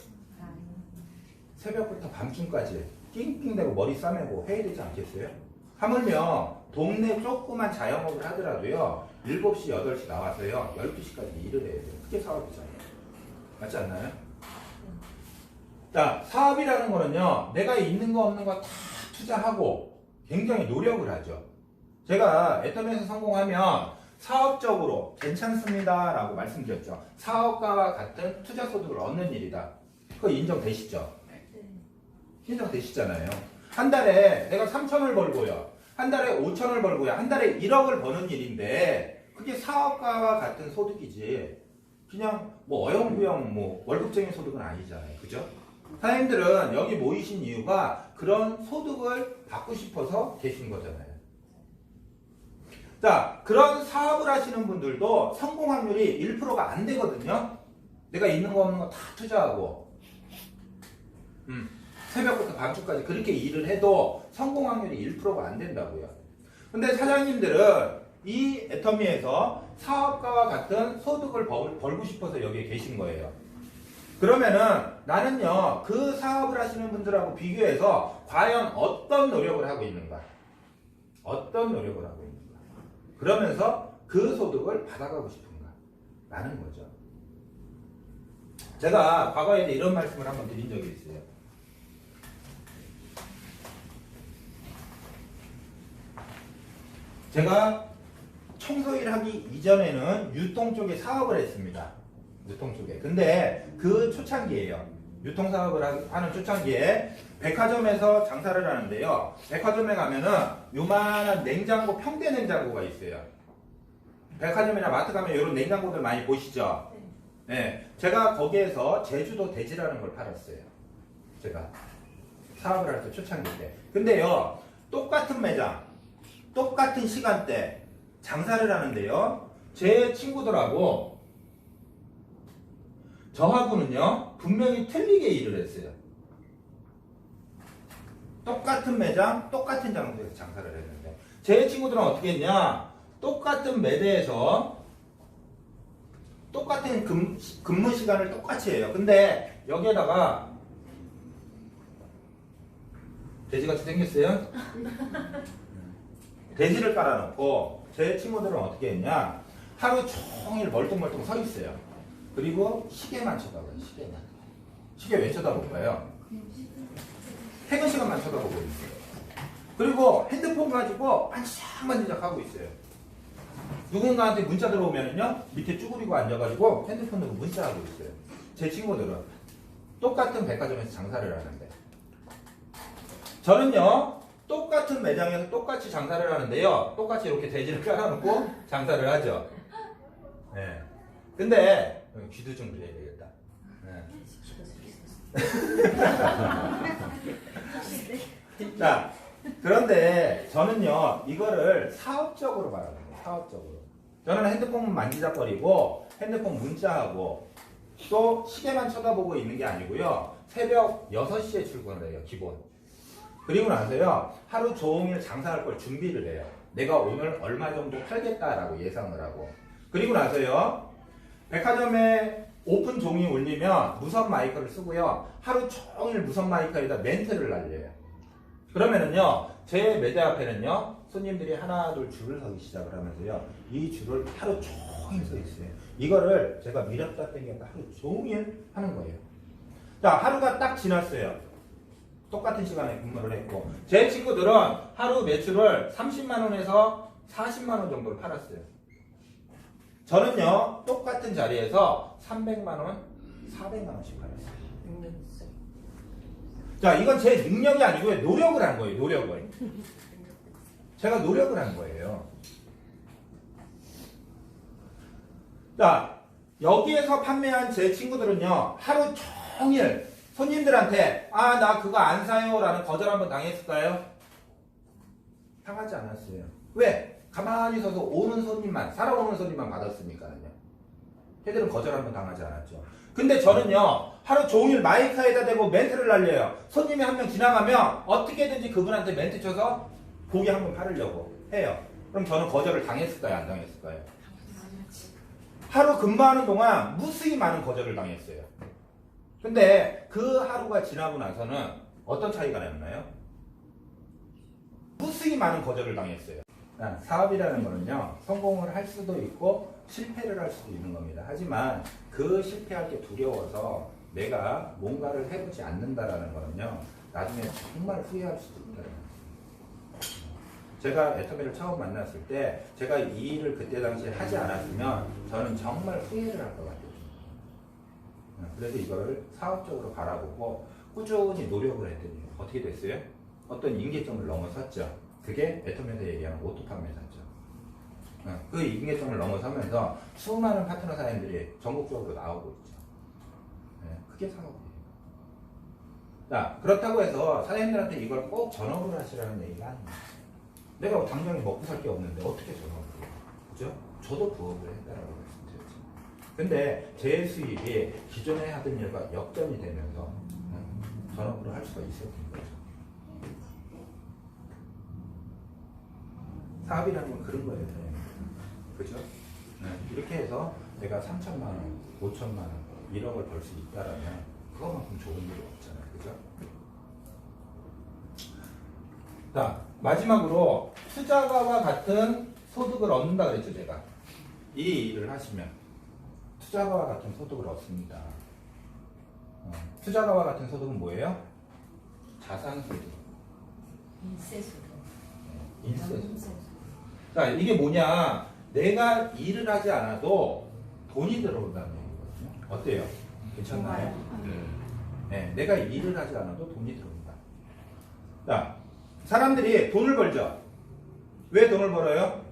새벽부터 밤중까지 낑낑대고 머리 싸매고 해야 되지 않겠어요? 하물며 동네 조그만 자영업을 하더라도요, 7시, 8시 나와서요, 12시까지 일을 해야 돼요. 그게 사업이잖아요. 맞지 않나요? 자, 사업이라는 거는요, 내가 있는 거 없는 거 다 투자하고 굉장히 노력을 하죠. 제가 애터미에서 성공하면 사업적으로 괜찮습니다 라고 말씀드렸죠. 사업가와 같은 투자 소득을 얻는 일이다. 그거 인정되시죠? 인정되시잖아요. 한 달에 내가 3천을 벌고요, 한 달에 5천을 벌고요, 한 달에 1억을 버는 일인데 그게 사업가와 같은 소득이지 그냥 뭐 어영부영 뭐 월급쟁이 소득은 아니잖아요. 그죠? 사장님들은 여기 모이신 이유가 그런 소득을 받고 싶어서 계신 거잖아요. 자, 그런 사업을 하시는 분들도 성공 확률이 1%가 안 되거든요. 내가 있는 거 없는 거 다 투자하고 새벽부터 밤중까지 그렇게 일을 해도 성공 확률이 1%가 안 된다고요. 근데 사장님들은 이 애터미에서 사업가와 같은 소득을 벌고 싶어서 여기에 계신 거예요. 그러면은 나는요, 그 사업을 하시는 분들하고 비교해서 과연 어떤 노력을 하고 있는가? 어떤 노력을 하고 있는가? 그러면서 그 소득을 받아가고 싶은가? 라는 거죠. 제가 과거에 이런 말씀을 한번 드린 적이 있어요. 제가 청소일 하기 이전에는 유통 쪽에 사업을 했습니다. 유통 쪽에. 근데 그 초창기예요. 유통 사업을 하는 초창기에 백화점에서 장사를 하는데요. 백화점에 가면은 요만한 냉장고, 평대 냉장고가 있어요. 백화점이나 마트 가면 이런 냉장고들 많이 보시죠? 네. 제가 거기에서 제주도 돼지라는 걸 팔았어요. 제가 사업을 할 때 초창기 때. 근데요, 똑같은 매장, 똑같은 시간대 장사를 하는데요, 제 친구들하고 저하고는요 분명히 틀리게 일을 했어요. 똑같은 매장, 똑같은 장소에서 장사를 했는데 제 친구들은 어떻게 했냐, 똑같은 매대에서 똑같은 근무 시간을 똑같이 해요. 근데 여기에다가 돼지같이 생겼어요. 돼지를 깔아놓고 제 친구들은 어떻게 했냐, 하루 종일 멀뚱멀뚱 서 있어요. 그리고 시계만 쳐다봐요. 시계만. 시계 왜 쳐다볼까요? 퇴근 시간만 쳐다보고 있어요. 그리고 핸드폰 가지고 반짝반짝 하고 있어요. 누군가한테 문자 들어오면은요, 밑에 쭈그리고 앉아가지고 핸드폰으로 문자하고 있어요. 제 친구들은. 똑같은 백화점에서 장사를 하는데 저는요 똑같은 매장에서 똑같이 장사를 하는데요 똑같이 이렇게 돼지를 깔아놓고 장사를 하죠. 네. 근데 귀도 좀 그려야 되겠다. 네. 자, 그런데 저는요 이거를 사업적으로 말하는 거예요. 사업적으로. 저는 핸드폰 만지작거리고 핸드폰 문자하고 또 시계만 쳐다보고 있는 게 아니고요. 새벽 6시에 출근을 해요. 기본. 그리고 나서요. 하루 종일 장사할 걸 준비를 해요. 내가 오늘 얼마 정도 팔겠다라고 예상을 하고. 그리고 나서요. 백화점에 오픈 종이 울리면 무선 마이크를 쓰고요. 하루 종일 무선 마이크에다 멘트를 날려요. 그러면은요. 제 매장 앞에는요. 손님들이 하나 둘 줄을 서기 시작을 하면서요. 이 줄을 하루 종일 서 있어요. 이거를 제가 밀었다 당겼다 하루 종일 하는 거예요. 자, 하루가 딱 지났어요. 똑같은 시간에 근무를 했고 제 친구들은 하루 매출을 30만 원에서 40만 원 정도를 팔았어요. 저는요 똑같은 자리에서 300만 원, 400만 원씩 팔았어요. 자, 이건 제 능력이 아니고요. 노력을 한 거예요. 노력을. 제가 노력을 한 거예요. 자, 여기에서 판매한 제 친구들은요. 하루 종일 손님들한테 아, 나 그거 안 사요 라는 거절 한번 당했을까요? 당하지 않았어요. 왜? 가만히 서서 오는 손님만, 살아오는 손님만 받았으니까요. 걔들은 거절 한번 당하지 않았죠. 근데 저는요. 하루 종일 마이크에다 대고 멘트를 날려요. 손님이 한 명 지나가면 어떻게든지 그분한테 멘트 쳐서 고기 한 번 팔으려고 해요. 그럼 저는 거절을 당했을까요? 안 당했을까요? 하루 근무하는 동안 무수히 많은 거절을 당했어요. 근데 그 하루가 지나고 나서는 어떤 차이가 났나요? 무수히 많은 거절을 당했어요. 사업이라는 거는요, 성공을 할 수도 있고 실패를 할 수도 있는 겁니다. 하지만 그 실패할 게 두려워서 내가 뭔가를 해보지 않는다라는 거는요, 나중에 정말 후회할 수도 있다는 거예요. 제가 애터미를 처음 만났을 때 제가 이 일을 그때 당시에 하지 않았으면 저는 정말 후회를 할 것 같아요. 그래서 이거를 사업적으로 바라보고 꾸준히 노력을 했더니 어떻게 됐어요? 어떤 임계점을 넘어섰죠. 그게 애터미에서 얘기하는 오토 판매사죠. 그 임계점을 넘어서면서 수많은 파트너 사장님들이 전국적으로 나오고 있죠. 그게 사업이에요. 자, 그렇다고 해서 사장님들한테 이걸 꼭 전업을 하시라는 얘기가 아닙니다. 내가 당장에 먹고 살 게 없는데 어떻게 전업을 해요? 그죠? 저도 부업을 했다라고 말씀드렸죠. 근데 제 수입이 기존에 하던 일과 역전이 되면서 전업으로 할 수가 있었던 거죠. 사업이라는 건 그런 거예요. 그죠? 이렇게 해서 내가 3천만 원, 5천만 원, 1억을 벌 수 있다라면 그거만큼 좋은 일이 없잖아요. 그죠? 자, 마지막으로 투자가와 같은 소득을 얻는다 그랬죠, 제가. 이 일을 하시면 투자가와 같은 소득을 얻습니다. 투자가와 같은 소득은 뭐예요? 자산 소득. 인세 소득. 인세 소득. 자, 이게 뭐냐? 내가 일을 하지 않아도 돈이 들어온다는 얘기거든요. 어때요? 괜찮나요? 네, 내가 일을 하지 않아도 돈이 들어온다. 자, 사람들이 돈을 벌죠. 왜 돈을 벌어요?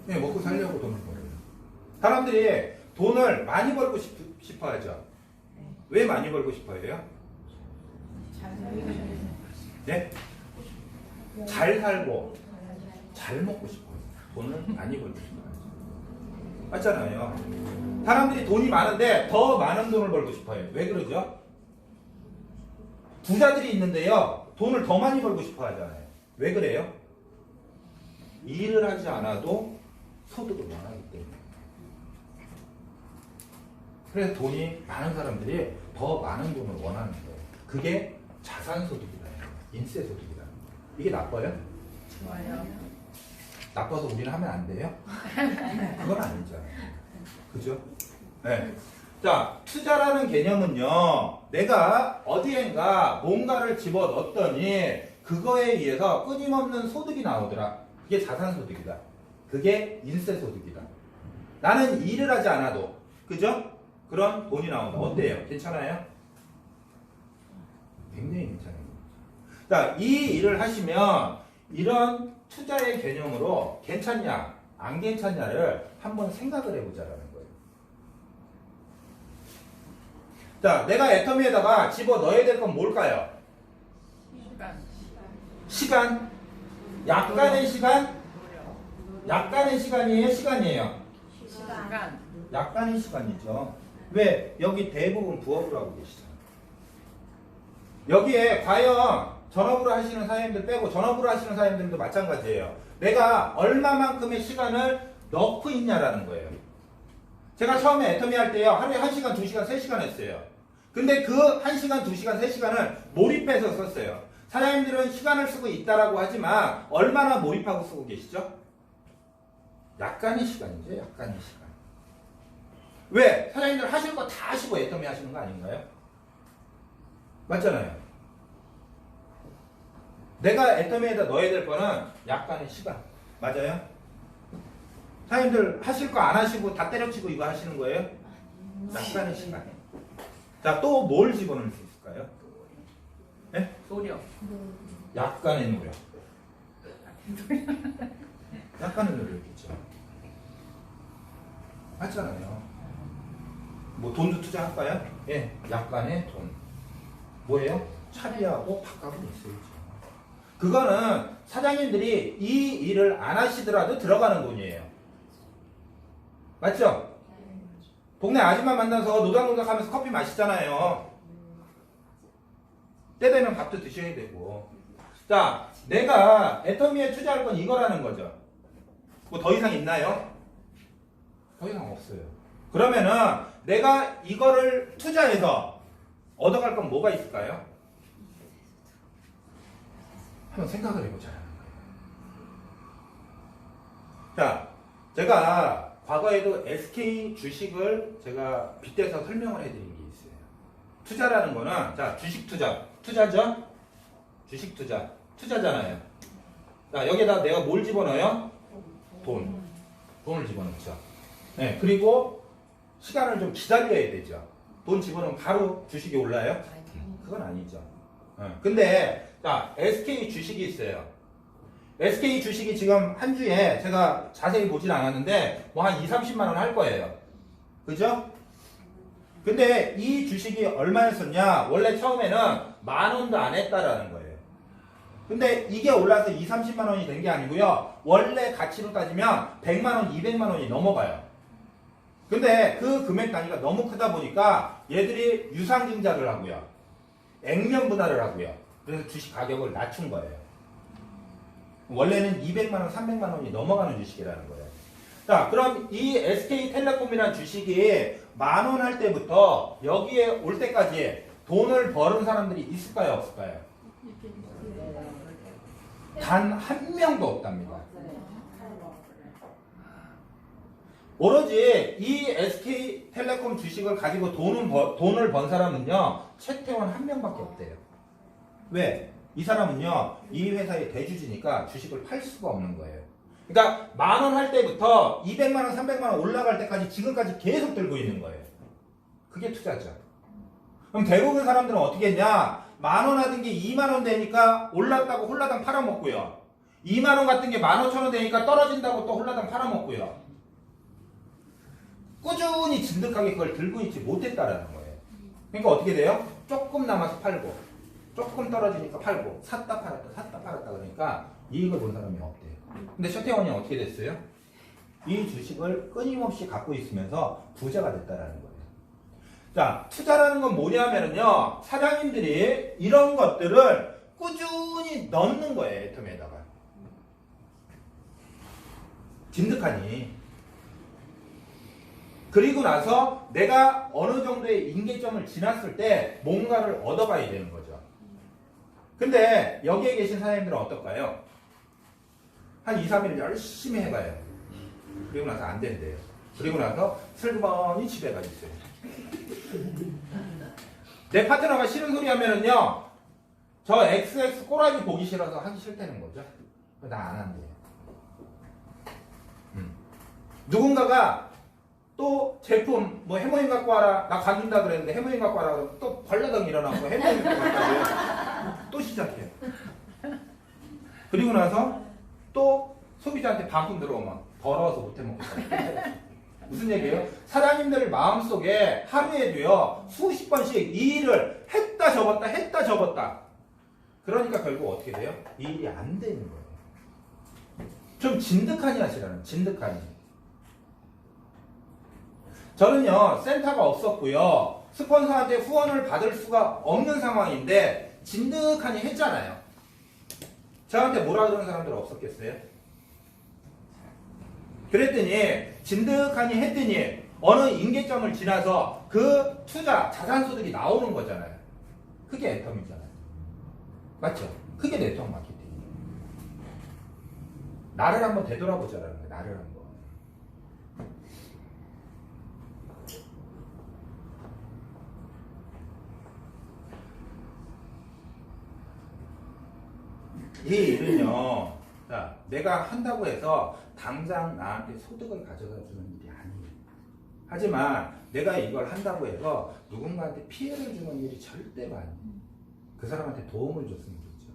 네, 먹고 살려고 돈을 벌어요. 사람들이 돈을 많이 벌고 싶어 하죠. 왜 많이 벌고 싶어 해요? 네? 잘 살고 잘 먹고 싶어요. 돈을 많이 벌고 싶어요. 맞잖아요. 사람들이 돈이 많은데 더 많은 돈을 벌고 싶어요. 왜 그러죠? 부자들이 있는데요. 돈을 더 많이 벌고 싶어 하잖아요. 왜 그래요? 일을 하지 않아도 소득을 원하기 때문에. 그래서 돈이 많은 사람들이 더 많은 돈을 원하는 거예요. 그게 자산소득이다. 인세소득이다. 이게 나빠요? 좋아요. 나빠서 우리는 하면 안 돼요? 그건 아니잖아요. 그죠? 네. 자, 투자라는 개념은요, 내가 어디엔가 뭔가를 집어 넣었더니 그거에 의해서 끊임없는 소득이 나오더라. 그게 자산소득이다. 그게 인세소득이다. 나는 일을 하지 않아도, 그죠? 그런 돈이 나온다. 어때요? 괜찮아요? 굉장히 괜찮아요. 자, 이 일을 하시면 이런 투자의 개념으로 괜찮냐, 안 괜찮냐를 한번 생각을 해보자라는 거예요. 자, 내가 애터미에다가 집어 넣어야 될 건 뭘까요? 시간. 시간? 약간의 시간? 약간의 시간이에요? 시간이에요? 시간. 약간의 시간이죠. 왜? 여기 대부분 부업을 하고 계시잖아요. 여기에 과연 전업으로 하시는 사장님들 빼고 전업으로 하시는 사장님들도 마찬가지예요. 내가 얼마만큼의 시간을 넣고 있냐라는 거예요. 제가 처음에 애터미 할 때요. 하루에 1시간, 2시간, 3시간 했어요. 근데 그 1시간, 2시간, 3시간을 몰입해서 썼어요. 사장님들은 시간을 쓰고 있다라고 하지만 얼마나 몰입하고 쓰고 계시죠? 약간의 시간이죠. 약간의 시간. 왜? 사장님들 하실 거 다 하시고 애터미 하시는 거 아닌가요? 맞잖아요. 내가 애터미에다 넣어야 될 거는 약간의 시간. 맞아요? 사장님들 하실 거 안 하시고 다 때려치고 이거 하시는 거예요? 약간의 시간. 자, 또 뭘 집어넣을 수 있을까요? 네? 노력. 약간의 노력. 약간의 노력이죠. 맞잖아요. 뭐 돈도 투자할까요? 예, 약간의 돈. 뭐예요? 차비하고 밥값은 있어야죠. 그거는 사장님들이 이 일을 안 하시더라도 들어가는 돈이에요. 맞죠? 동네 아줌마 만나서 노닥노닥 하면서 커피 마시잖아요. 때 되면 밥도 드셔야 되고. 자, 내가 애터미에 투자할 건 이거라는 거죠. 뭐 더 이상 있나요? 더 이상 없어요. 그러면은 내가 이거를 투자해서 얻어갈 건 뭐가 있을까요? 한번 생각을 해보자라는 거예요. 자, 제가 과거에도 SK 주식을 제가 빗대서 설명을 해드린 게 있어요. 투자라는 거는, 자, 주식 투자. 투자죠? 주식 투자. 투자잖아요. 자, 여기에다 내가 뭘 집어넣어요? 돈. 돈을 집어넣죠. 네, 그리고 시간을 좀 기다려야 되죠. 돈 집어넣으면 바로 주식이 올라요? 그건 아니죠. 근데, 자, SK 주식이 있어요. SK 주식이 지금 한 주에 제가 자세히 보진 않았는데 뭐 한 2, 30만 원 할 거예요. 그죠? 근데 이 주식이 얼마였었냐? 원래 처음에는 10,000원도 안 했다라는 거예요. 근데 이게 올라서 2, 30만 원이 된 게 아니고요. 원래 가치로 따지면 100만 원, 200만 원이 넘어가요. 근데 그 금액 단위가 너무 크다 보니까 얘들이 유상증자를 하고요. 액면 분할을 하고요. 그래서 주식 가격을 낮춘 거예요. 원래는 200만 원, 300만 원이 넘어가는 주식이라는 거예요. 자, 그럼 이 SK텔레콤이라는 주식이 10,000원 할 때부터 여기에 올 때까지 돈을 버는 사람들이 있을까요, 없을까요? 단 한 명도 없답니다. 오로지 이 SK텔레콤 주식을 가지고 돈을 번 사람은요, 최태원 한 명밖에 없대요. 왜? 이 사람은요, 이 회사의 대주주니까 주식을 팔 수가 없는 거예요. 그러니까 10,000원 할 때부터 200만 원, 300만 원 올라갈 때까지 지금까지 계속 들고 있는 거예요. 그게 투자죠. 그럼 대부분 사람들은 어떻게 했냐? 10,000원 하던 게 2만 원 되니까 올랐다고 홀라당 팔아먹고요. 2만 원 같은 게 15,000원 되니까 떨어진다고 또 홀라당 팔아먹고요. 꾸준히 진득하게 그걸 들고 있지 못했다라는 거예요. 그러니까 어떻게 돼요? 조금 남아서 팔고 조금 떨어지니까 팔고 샀다 팔았다 그러니까 이익을 본 사람이 없대요. 근데 최태원이 어떻게 됐어요? 이 주식을 끊임없이 갖고 있으면서 부자가 됐다라는 거예요. 자, 투자라는 건 뭐냐면요, 사장님들이 이런 것들을 꾸준히 넣는 거예요. 애터미에다가 진득하니. 그리고 나서 내가 어느 정도의 임계점을 지났을 때 뭔가를 얻어가야 되는 거죠. 근데 여기에 계신 사장님들은 어떨까요? 한 2, 3일 열심히 해봐요. 그리고 나서 안 된대요. 그리고 나서 슬그머니 집에 가 있어요. 내 파트너가 싫은 소리 하면은요, 저 XX 꼬라지 보기 싫어서 하기 싫다는 거죠. 나 안 한대요. 누군가가 또 제품 뭐 해모임 갖고 와라. 나 관둔다 그랬는데 해모임 갖고 와라. 그러면 또 벌러덩 일어나고 해모임 갖고 왔다고 또 시작해. 그리고 나서 또 소비자한테 반품 들어오면 더러워서 못 해먹고 무슨 얘기예요? 사장님들 마음속에 하루에도요 수십 번씩 이 일을 했다 접었다 했다 접었다. 그러니까 결국 어떻게 돼요? 이 일이 안 되는 거예요. 좀 진득하니 하시라는, 진득하니. 저는요 센터가 없었고요 스폰서한테 후원을 받을 수가 없는 상황인데 진득하니 했잖아요. 저한테 뭐라 그러는 사람들 없었겠어요? 그랬더니 진득하니 했더니 어느 임계점을 지나서 그 투자 자산소득이 나오는 거잖아요. 그게 애텀이잖아요. 맞죠? 그게 네트워크 마케팅이에요. 나를 한번 되돌아보자라는 거예요. 나를 한번. 이 일은요, 자, 내가 한다고 해서 당장 나한테 소득을 가져다 주는 일이 아니에요. 하지만 내가 이걸 한다고 해서 누군가한테 피해를 주는 일이 절대로 아니에요. 그 사람한테 도움을 줬으면 좋죠.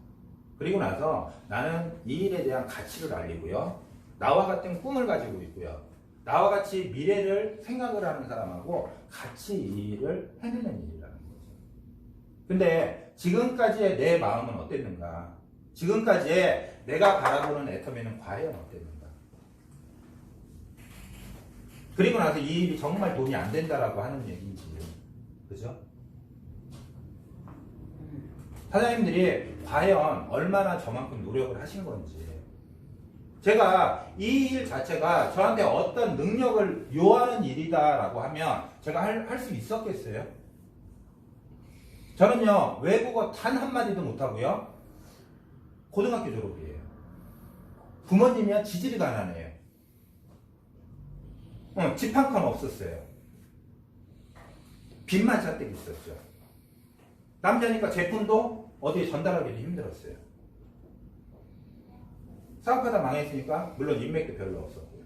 그리고 나서 나는 이 일에 대한 가치를 알리고요. 나와 같은 꿈을 가지고 있고요. 나와 같이 미래를 생각을 하는 사람하고 같이 이 일을 해내는 일이라는 거죠. 근데 지금까지의 내 마음은 어땠는가? 지금까지의 내가 바라보는 애터미는 과연 어땠는가? 그리고 나서 이 일이 정말 돈이 안 된다라고 하는 얘기지. 그죠? 사장님들이 과연 얼마나 저만큼 노력을 하신 건지. 제가 이 일 자체가 저한테 어떤 능력을 요하는 일이다라고 하면 제가 할 수 있었겠어요? 저는요, 외국어 단 한마디도 못하고요. 고등학교 졸업이에요. 부모님이요, 지질이 가난해요. 집 한 칸 없었어요. 빚만 잔뜩 있었죠. 남자니까 제품도 어디에 전달하기도 힘들었어요. 사업하다 망했으니까 물론 인맥도 별로 없었고요.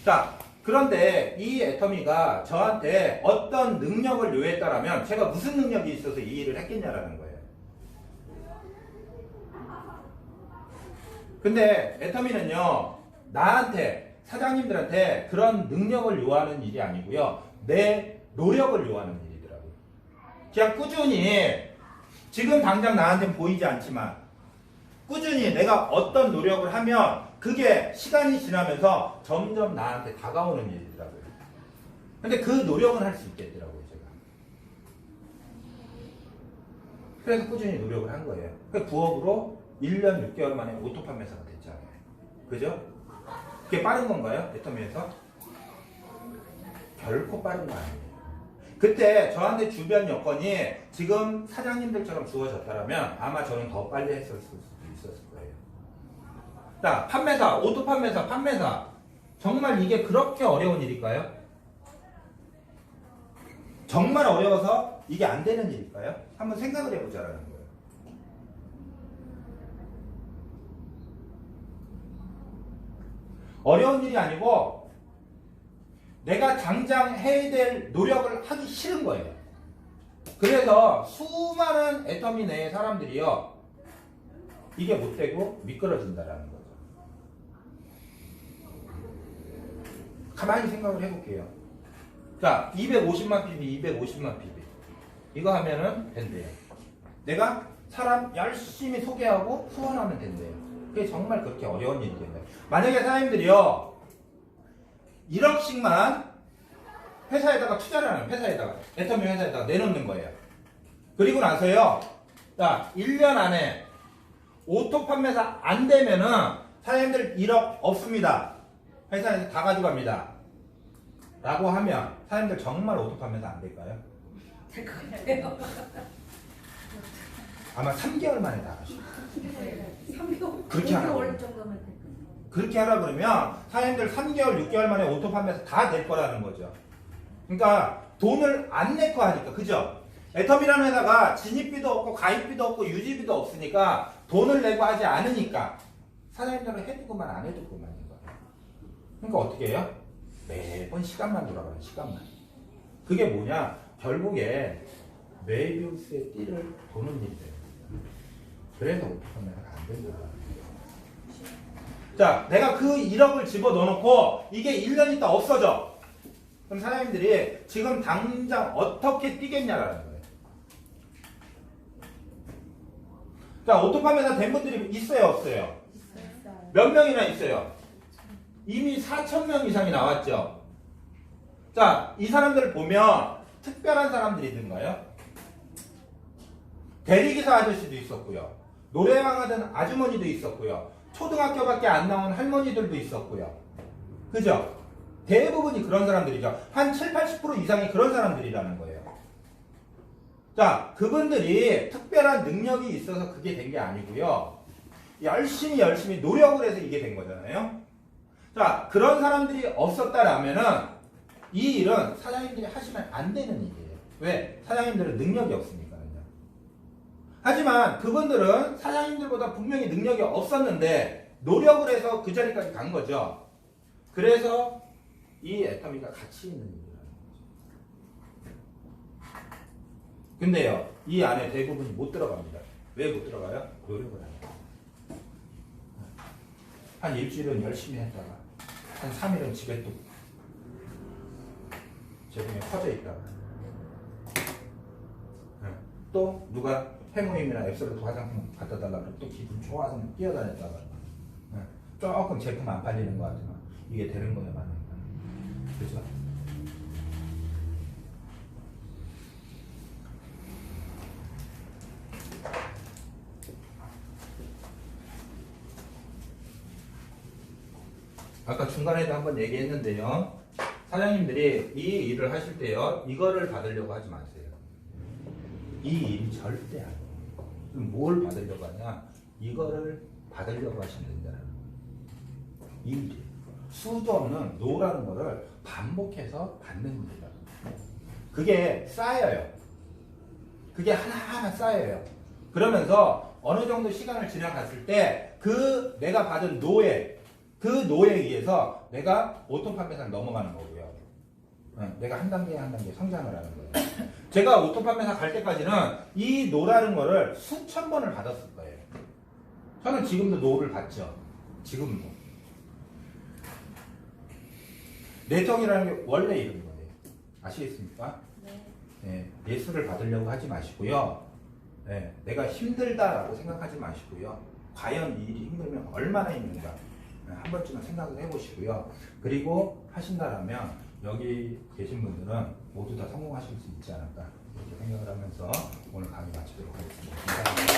자, 그런데 이 애터미가 저한테 어떤 능력을 요했다라면 제가 무슨 능력이 있어서 이 일을 했겠냐라는 거예요. 근데 애터미는요, 나한테, 사장님들한테 그런 능력을 요하는 일이 아니고요, 내 노력을 요하는 일이더라고요. 그냥 꾸준히, 지금 당장 나한테는 보이지 않지만 꾸준히 내가 어떤 노력을 하면 그게 시간이 지나면서 점점 나한테 다가오는 일이더라고요. 근데 그 노력은 할 수 있겠더라고요, 제가. 그래서 꾸준히 노력을 한 거예요. 그 부업으로 1년 6개월 만에 오토 판매사가 됐잖아요. 그죠? 그게 빠른 건가요? 애터미에서? 결코 빠른 거 아니에요. 그때 저한테 주변 여건이 지금 사장님들처럼 주어졌다면 아마 저는 더 빨리 했었을 수도 있었을 거예요. 자, 판매사, 오토 판매사, 판매사. 정말 이게 그렇게 어려운 일일까요? 정말 어려워서 이게 안 되는 일일까요? 한번 생각을 해보자라는 거예요. 어려운 일이 아니고 내가 당장 해야 될 노력을 하기 싫은 거예요. 그래서 수많은 애터미 내의 사람들이요, 이게 못되고 미끄러진다라는 거죠. 가만히 생각을 해볼게요. 자, 250만 PB, 250만 PB. 이거 하면은 된대요. 내가 사람 열심히 소개하고 후원하면 된대요. 그게 정말 그렇게 어려운 일이 된다. 만약에 사장님들이요, 1억씩만 회사에다가 투자를 하는, 회사에다가, 애터미 회사에다가 내놓는 거예요. 그리고 나서요, 자, 1년 안에 오토 판매사 안 되면은 사장님들 1억 없습니다. 회사에서 다 가져갑니다. 라고 하면 사장님들 정말 오토 판매사 안 될까요? 될 것 같아요. 아마 3개월 만에 다 하시죠. 3개월. 그렇게 하라고. 5개월 정도면 될 거예요. 그렇게 하라 그러면 사장님들 3개월, 6개월 만에 오토 판매사 다 될 거라는 거죠. 그러니까 돈을 안 내고 하니까, 그죠? 애터미라는 회사가 진입비도 없고 가입비도 없고 유지비도 없으니까 돈을 내고 하지 않으니까 사장님들은 해두고만 안 해두고만. 그러니까 어떻게 해요? 매번 시간만 돌아가요. 시간만. 그게 뭐냐? 결국에 메비우스의 띠를 도는 일이 돼요. 그래서 오토판매가 안 된다. 자, 내가 그 1억을 집어넣어놓고 이게 1년 있다 없어져. 그럼 사장님들이 지금 당장 어떻게 뛰겠냐라는 거예요. 자, 오토판매가 된 분들이 있어요, 없어요? 몇 명이나 있어요? 이미 4,000명 이상이 나왔죠. 자, 이 사람들을 보면 특별한 사람들이든가요? 대리기사 아저씨도 있었고요. 노래방 하던 아주머니도 있었고요. 초등학교밖에 안 나온 할머니들도 있었고요. 그죠? 대부분이 그런 사람들이죠. 한 7, 80% 이상이 그런 사람들이라는 거예요. 자, 그분들이 특별한 능력이 있어서 그게 된 게 아니고요. 열심히 노력을 해서 이게 된 거잖아요. 자, 그런 사람들이 없었다라면은 이 일은 사장님들이 하시면 안 되는 일이에요. 왜? 사장님들은 능력이 없으니까요. 하지만 그분들은 사장님들보다 분명히 능력이 없었는데 노력을 해서 그 자리까지 간 거죠. 그래서 이 애터미가 가치 있는 일이라는 거죠. 근데요, 이 안에 대부분이 못 들어갑니다. 왜 못 들어가요? 노력을 해요. 한 일주일은 열심히 했다가 한 3일은 집에 또 제품이 퍼져 있다가 또 누가 해모임이나 앱솔루트 화장품 갖다 달라고 또 기분 좋아서 뛰어다녔다가 조금 제품 안 팔리는 것 같지만 이게 되는 거예요, 맞는 거예요. 그죠? 아까 중간에도 한번 얘기했는데요. 사장님들이 이 일을 하실 때요, 이거를 받으려고 하지 마세요. 이 일이 절대 아니에요. 그럼 뭘 받으려고 하냐? 이거를 받으려고 하시면 된다는 이 일이. 수도 없는 노라는 거를 반복해서 받는 일이다. 그게 쌓여요. 그게 하나하나 쌓여요. 그러면서 어느 정도 시간을 지나갔을 때 그 내가 받은 노에 그 노에 의해서 내가 오토 판매사를 넘어가는 거고요. 내가 한 단계 한 단계 성장을 하는 거예요. 제가 오토 판매사 갈 때까지는 이 노라는 거를 수천 번을 받았을 거예요. 저는 지금도 노를 받죠. 지금도. 내정이라는 게 원래 이런 거예요. 아시겠습니까? 네, 예수를 받으려고 하지 마시고요. 네, 내가 힘들다라고 생각하지 마시고요. 과연 이 일이 힘들면 얼마나 힘든가 한 번쯤은 생각을 해보시고요. 그리고 하신다라면 여기 계신 분들은 모두 다 성공하실 수 있지 않을까 이렇게 생각을 하면서 오늘 강의 마치도록 하겠습니다. 감사합니다.